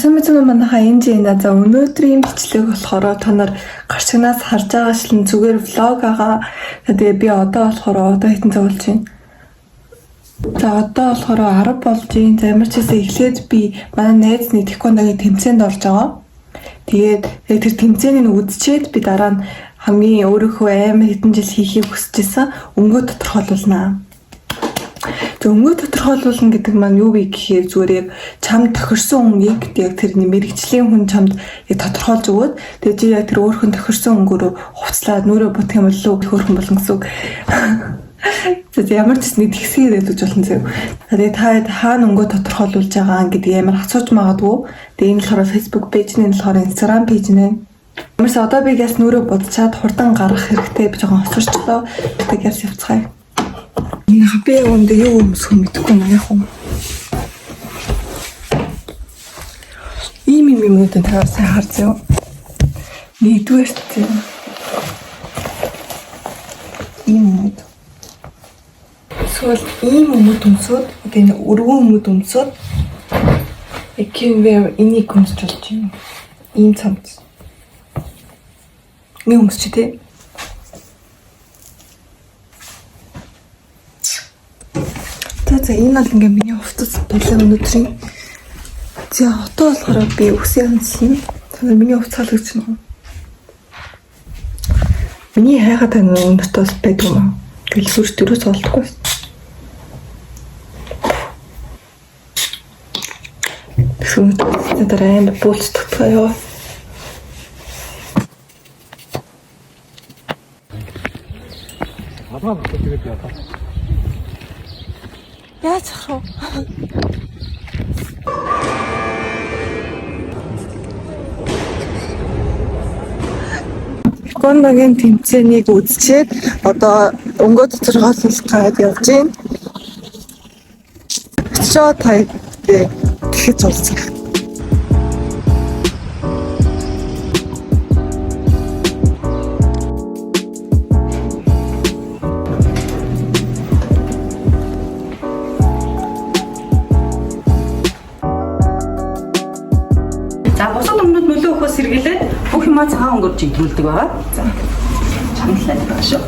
Сайн мэт манайхаа энэ жинэ за өнөөдрийн бичлэг болохоор та нар гарчигнаас харж байгаа шилэн зүгээр влог агаа. Тэгээ би одоо хэдэн цаг болж байна. За одоо болохоор 10 болж байна. За ямар ч хэсэг эхлээд би манай найзны тэквондогийн тэмцээнд орж байгаа. Тэгээд тэр тэмцээнийг үзчихэд би дараа нь хамгийн өөрийнхөө амар хэдэн жил хийхийг хүсэж исэн өнгөө тодорхойлуулнаа. Өнгөө тодорхойлуулна гэдэг маань юу вэ гэхээр зүгээр яг чамд тохирсон өнгөийг яг тэр мэрэгжлийн хүн чамд яг тодорхойлж өгөөд тэгээд чи яг тэр өөрхөн тохирсон өнгөөрөө хувцлаад нүрээ бутах юм болов уу хөөрхөн болно гэсэн үг. Тэгээд ямар ч нэг тэгсээр хэлж болно зөө. Тэгээд та хаана өнгөө тодорхойлуулж байгаа гэдэг амар асууж магадгүй. Тэгээд энэ болохоор Facebook пэйж нь болохоор Instagram пэйж нэ. Ямарс одоо би газ нүрээ будчаад хурдан гаргах хэрэгтэй би жоохон осорчлоо. Тэгээд газ явцгаая. Би өндөө юу өмсөх мэдэхгүй наа яг юм. Ийм юмнуудад таваа сайн харж яа. Нэгдүгээрт ийм юмуд. Эсвэл ийм юмуд өмсөд гэдэг өргөн юмуд өмсөд экивэр энийг өмсч болж юм. Ийм цамц. Нэг өмсч тээ. За энэ бол ингээ миний хувцас байлаа өнөөдрийн. За одоо болохоор би үсээ хансан. Тэгэхээр миний хувцас халагдаж байна. Миний хайгаад тань өнөөтөөс байдаг юм. Тэгэл сүрс дөрөс олдохгүй. Сүнэт дараа амар буулж татгаа ёо. Адаа тэгээд яа. Яаж харах вэ? Тэквондогийн тэмцээнийг үзчихэд одоо өнгөө тодорхойлох гээд явж байна. Чоо тай тэгэхэд уулзах. За бусад өмнөд нөлөө өгөхөөс сэргийлээд бүх юмаа цагаан өнгөөр чиглүүлдэг байгаа. За чамдлаад байгаа шүү.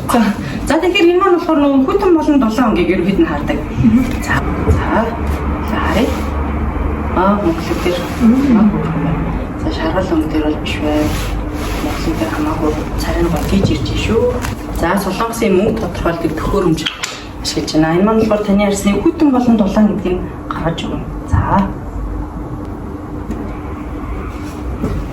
За тэгэхээр энэ маань болохоор нөгөө хүйтэн болон дулаан өнгийг ерөөд нь хардаг. За харъя. Монголын дээр за шаргал өнгө дээр бол биш бай. Монголын дээр хамаагүй царин гол хийж ирж шүү. За солонгосын мөнгө тодорхойлдог төхөөрөмж ашиглаж байна. Энэ маань болохоор таны ярьсны хүйтэн болон дулаан гэдгийг гаргаж өгнө.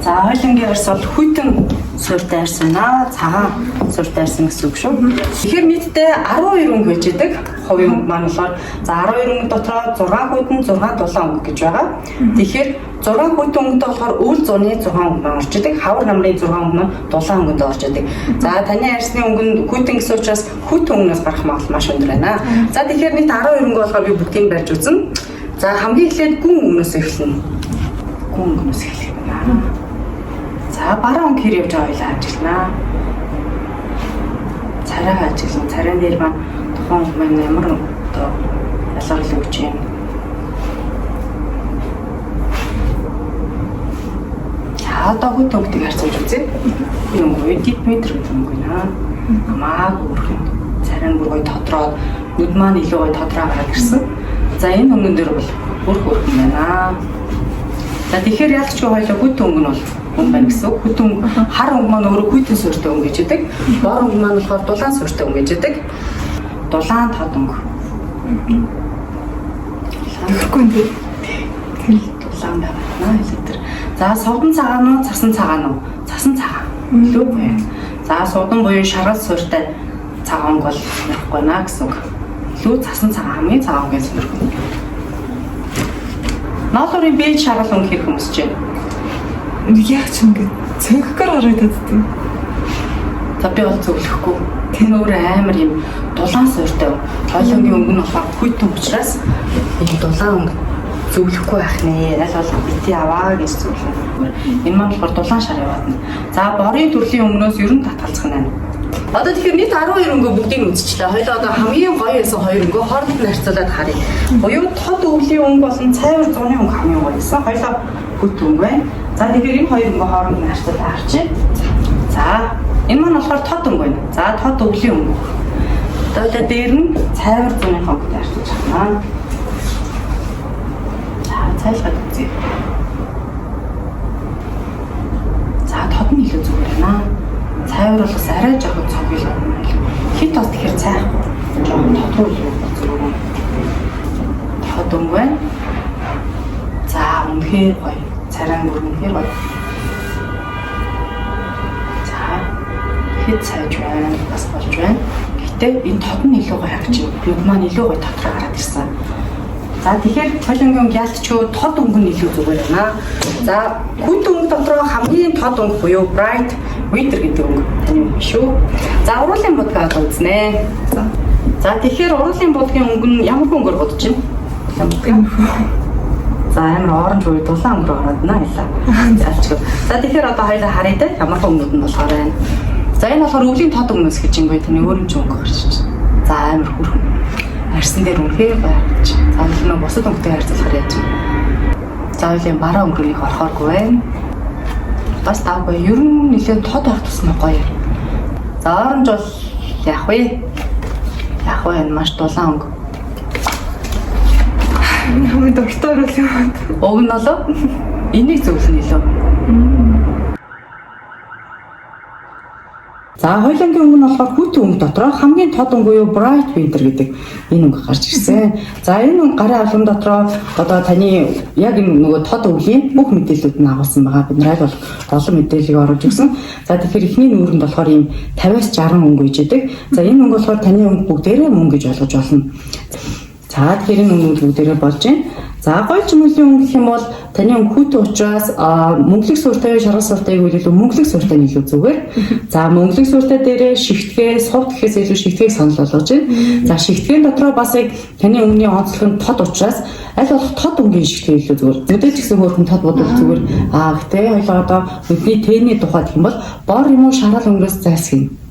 За хойлонгийн арс бол хүйтэн суурьтай арс байна. Цагаан суурьтай арс гэсэн үг шүү. Тэгэхээр нийтдээ 12 өнгө байж байдаг. Хувийн өнгө маань болохоор за 12 өнгө дотроо 6 хүйтэн 6 дулаан өнгө гэж байгаа. Тэгэхээр 6 хүйтэн өнгөд болохоор өвөл зуны 6 өнгө маань орж идэг. Хавар намрын 6 өнгө маань дулаан өнгөнд орж идэг. За таны арсны өнгөнд хүйтэн гэсэн учраас хүйтэн өнгнөөс гарах магадлал маш өндөр байна. За тэгэхээр нийт 12 өнгө болохоор би бүгдийг барьж үзнэ. За хамгийн эхлээд гүн өнгнөөс эхэлнэ. Гүн өнгнөөс эхлэх байна. За бараа өнгө хэр явж байгаа байлаа ажиллана. Царайгаа ажиллана. Царайн дээр маань тухайн өнгө маань ямар одоо ялгарлыг өгч юм. Одоо хүт өнгөийг харьцуулж үзье. Энэ өнгө дид метр өнгө наа. Хамаагүй өрхөн. Царайн бүр гоё тодроод нүд маань илүү гоё тодроо гараад ирсэн. За энэ өнгөн дээр бол өрхөн байна. За тэгэхээр ялч хоёлоо хүт өнгө нь бол өнгө байна гэсэн үг. Хүт өнгө хар өнгө маань өөрөө хүйтэн суурьтай өнгө гэж байдаг. Бор өнгө маань болохоор дулаан суурьтай өнгө гэж байдаг. Дулаан тод өнгө. Тэгэхгүй нэ. Тэр дулаан байна хэлээ. За согдон цагаан уу, цасан цагаан уу? Цасан цагаан. Лөө байна. За согдон буюу шаргал суурьтай цагаан өнгө бол ярихгүй наа гэсэн үг. Лөө цасан цагаан хамгийн цагаан гэж сонирхно. Ноолорын бие шаргал өнгө хэрэг өмсөж байна. Яг ч ингэ цэнхгээр ороод байдаг. За би бол зөвлөхгүй. Тэр өөр амар юм дулаан суурьтай. Хойлонгийн өнгө нь болохоор хүйтэн учраас энэ дулаан өнгө зөвлөхгүй байх нэ. Аль бол бити аваа гэж зөвлөнө. Энэ маань болохоор дулаан шар яваадна. За борын төрлийн өнгнөөс ер нь татгалзах нь байна. Одоо тэгэхээр нийт 12 өнгө бүгдийг нь үзчихлээ. Хоёулаа одоо хамгийн гоё байсан 2 өнгө хооронд нь харьцуулаад харъя. Буюу тод өвлийн өнгө болон цайвар зуны өнгө хамгийн гоё байсан. Хоёулаа Хүт өнгө байна. За тэгэхээр энэ хоёр өнгө хооронд нь харьцаад харчих. За энэ маань болохоор тод өнгө байна. За тод өвлийн өнгө. Одоо дээр нь цайвар зүүнийхээ өнгөтэй харьцаж байна. За цайлгаад үзье. За тод нь илүү зүгээр байна. Цайвар болохос арай жоохон цог ил байна. Хит тос тэгэхээр цайх. Жоохон тодгүй илүү зүгээр. Тод өнгө байна. За үнэхээр гоё. Царай бүр үнэхээр гоё. За хэд цайж байна. Бас болж байна. Гэтэ энэ тод нь илүү гоё харагч. Бид маань илүү гоё тодорхой гараад ирсэн. За тэгэхээр цолонгийн ялтчгүй тод өнгө нь илүү зүгээр байна. За хүт өнгө дотроо хамгийн тод өнгө буюу bright winter гэдэг өнгө таны шүү. За уруулын будгаа үзнэ. За тэгэхээр уруулын будгийн өнгө нь ямар өнгөөр бодож байна? За амар оранж уу дулаан өнгөөр ороод байна. Ялчгүй. За тэгэхээр одоо хоёулаа харъя те ямар өнгөд нь болохоор байна. За энэ болохоор өвлийн тод өнгөөс гэж юм гоё таны өөрөмж өнгө гарч байна. За амар хүрхэн. Арсан дээр үнхээр байрч. За энэ бусад өнгөтэй харьцуулахаар яаж вэ? За үлийн бараа өнгөрийг орохооргүй байна. Бас таагүй ер нь нэлээд тод авах тусмаа гоё. За оранж бол яах вэ? Яах вэ? Энэ маш дулаан өнгө. Энэ хамгийн дуртай үйл юм. Уг нь болоо энийг зөвлөн илүү. За хоёулангийн өнгө нь болохоор хүт өнгө дотроо хамгийн тод өнгө буюу bright winter гэдэг энэ өнгө гарч ирсэн. За энэ өнгө гарын албан дотроо одоо таны яг энэ нөгөө тод өвлийн бүх мэдээллүүд нь агуулсан байгаа. Бид нар бол олон мэдээллийг оруулж өгсөн. За тэгэхээр эхний нүүрэнд болохоор ийм 50-аас 60 өнгө гэж байдаг. За энэ өнгө болохоор таны өнгө бүгдээрээ мөнгө гэж ойлгож болно. За тэгэхээр энэ өнгө бүгдээрээ болж байна. За гой чимээлийн өнгө гэх юм бол таны өнгө хүүтэй учраас мөнгөлөг сууртай, шаргал сууртайг үлээлгүй мөнгөлөг сууртай нь илүү зүгээр. За мөнгөлөг сууртай дээрээ шигтгээ, сувд гэхээс илүү шигтгийг санал болгож байна. За шигтгийн дотроо бас яг таны өнгөний онцлог нь тод учраас аль болох тод өнгөний шигтгээ илүү зүгээр. Мэдээж гэсэн хөөрхөн тод бодвол зүгээр. Гэтээ хоёлоо одоо бидний тэний тухайд гэх юм бол бор юм уу шаргал өнгөөс зайлсхийе.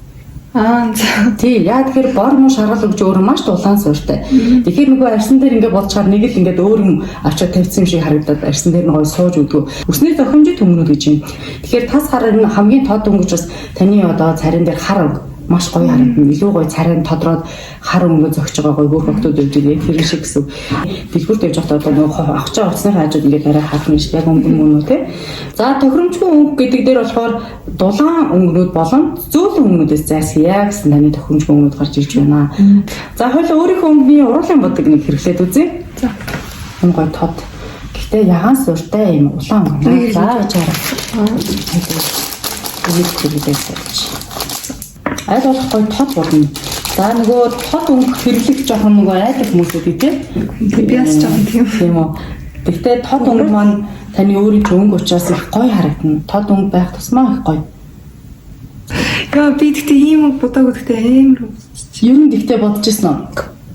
Тий, яа тэгэхээр бор муу шаргал өгч өөр маш дулаан сууртай. Тэгэхээр нөгөө арьсан дээр ингээд бодчаар нэг л ингээд өөр юм авчиад тавьсан юм шиг харагдаад арьсан дээр нөгөө сууж өгдөг. Өсний зохимжит өмнөд гэж юм. Тэгэхээр тас хараа нь хамгийн тод өнгөж бас таны одоо царин дээр хар өнгө маш гоё харагдана. Илүү гоё царин тодроод хар өнгө зөгч байгаа гоё бүр хөгтөд өгч яг тэр шиг гэсэн. Дэлгүүр тавьж байгаа одоо нөгөө авчаа уцсны хажууд ингээд арай хатна шүү яг өнгө мөн үү те. За тохиромжгүй өнгө гэдэг дээр болохоор дулаан өнгөнүүд болон зөөлөн өнгөнүүдээс зайлсхийе гэсэн таны тохиромжгүй өнгөнүүд гарч ирж байна. За хоёул өөрийнхөө өнгөний уруулын бодог нэг хэрэглээд үзье. За энэ гоё тод. Гэхдээ ягаан сууртай юм улаан өнгө. За гэж хараа. Энэ хэрэглээсэж. Аль болох гоё тод болно. За нөгөө тод өнгө хэрэглэх жоохон нөгөө айдаг хүмүүсүүд тийм. Би бас жоохон тийм үү. Гэхдээ тод өнгө маань таны өөрийн өнгө учраас их гоё харагдана. Тод өнгө байх тусмаа их гоё. Яа би гэхдээ ийм бодог гэхдээ амар. Ер нь гэхдээ бодож ирсэн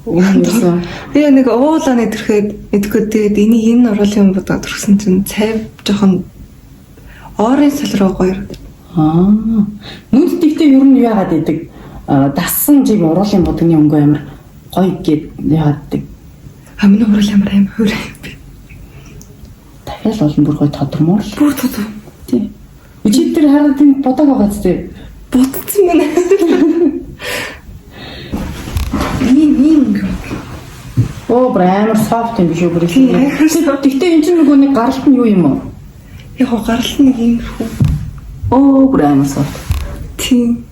үү? Тэгээ нэг уулаа нэдрэхэд тэгээд энэ уруулын бодог төрсөн чинь цайв жоохон орын салруу гоё. Нүд тэгтээ ер нь яагаад идэг дассан жиг уруулын будгийн өнгө амар гоё гэд яагаад идэг. Миний урал амар хөөрэй би. Дахиад олон бүр гоё тодормоор л. Бүр тодор. Тий. Чи тэр хараад энэ бодог байгаа зү. Ботцсон байна. Ийм. Оо амар софт юм биш үү бүр. Тэгтээ энэ чинь нөгөө нэг гаралт нь юу юм уу? Яг гаралт нь ийм хүү. Оо бүр софт. Тийм.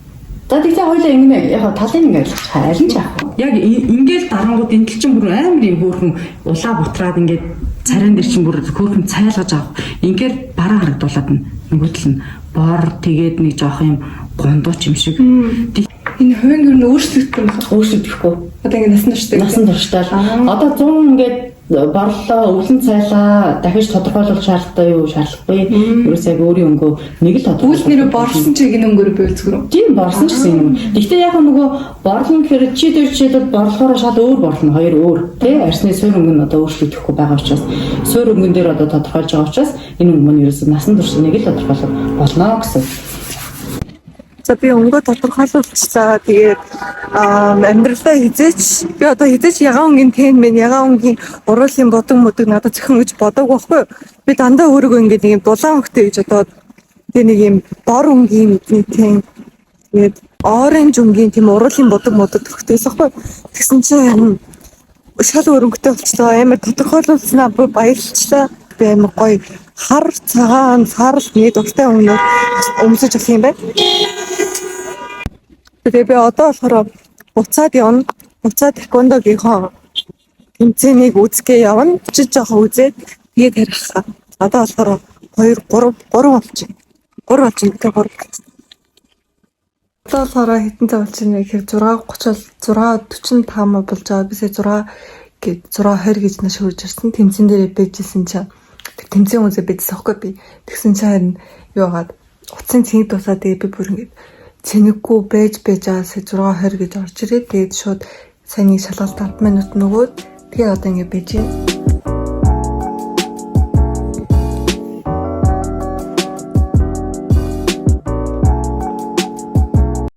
За тэгтээ хоёлаа ингэнэ яг талын ингээд хайлан ч яах вэ? Яг ингээл дарангууд энэ тал чинь бүр амар юм хөөрхөн улаа бутраад ингээд царайн дээр чинь бүр хөөрхөн цайлгаж авах. Ингээл бараа харагдуулаад нөгөө тал нь бор тэгээд нэг жоох юм гондууч юм шиг. Энэ хувийн гэр нь өөрчлөгдөхгүй. Одоо ингэ насан турштай. Одоо 100 ингээд борлоо, өвлөн цайлаа дахиж тодорхойлох шаардлагатай юу шаардлагагүй. Ерөөс яг өөрийн өнгөө нэг л тодорхойлох. Үйл нэрээ борсон ч энэ өнгөөр бэлцгэрүү. Тийм борсон ч гэсэн юм. Гэхдээ яг нөгөө борлон гэхээр чи дээр жишээлбэл борлохоор шал өөр борлно, хоёр өөр. Тэ арсны суурь өнгө нь одоо өөрчлөгдөхгүй байгаа учраас суурь өнгөн дээр одоо тодорхойлж байгаа учраас энэ өнгө нь ерөөс насан турш нэг л тодорхойлох болно гэсэн. За би өнгөө тодорхойлуулчихлаа. Тэгээд амьдралдаа хизээч би одоо хизээч ягаан өнгийн тэн мэн ягаан өнгийн уруулын бодог надад зөвхөн гэж бодог байхгүй. Би дандаа өөрийгөө ингээд нэг юм дулаан хөхтэй гэж одоо тэгээ нэг юм бор өнгийн тийм тэгээд оранж өнгийн тийм уруулын бодог хөхтэйс ахгүй. Тэгсэн чинь шал өрөнгөтэй болчихлоо. Амар тодорхойлуулснаа баярлалаа. Би амар гоё хар цагаан сарл нэг дуртай өмнөөр өмсөж авах юм байна. Тэгээ би одоо болохоор буцаад явна. Буцаад тэквондогийнхоо тэмцээнийг үзгээ явна. Чиж жоохон үзээд тэгээд харих. Одоо болохоор 2 3 болчих. 3 болчих. Тэгээ 3. Одоо болохоор хитэн цаг болж байна гэхээр 6:30 6:45 болж байгаа. Бисээ 6:20 гэж на шүүрж ирсэн. Тэмцэн дээр бэжсэн чинь тэмцэн үзээ бэжсэн аахгүй би. Тэгсэн чинь харин юугаад утсын цэник тусаад би бүр ингэж цэнэггүй байж байгаас 6:20 гэж орж ирээд тэгээд шууд сайн нэг шалгалт 5 минут нөгөөд тэгээ одоо ингэ бэж юм.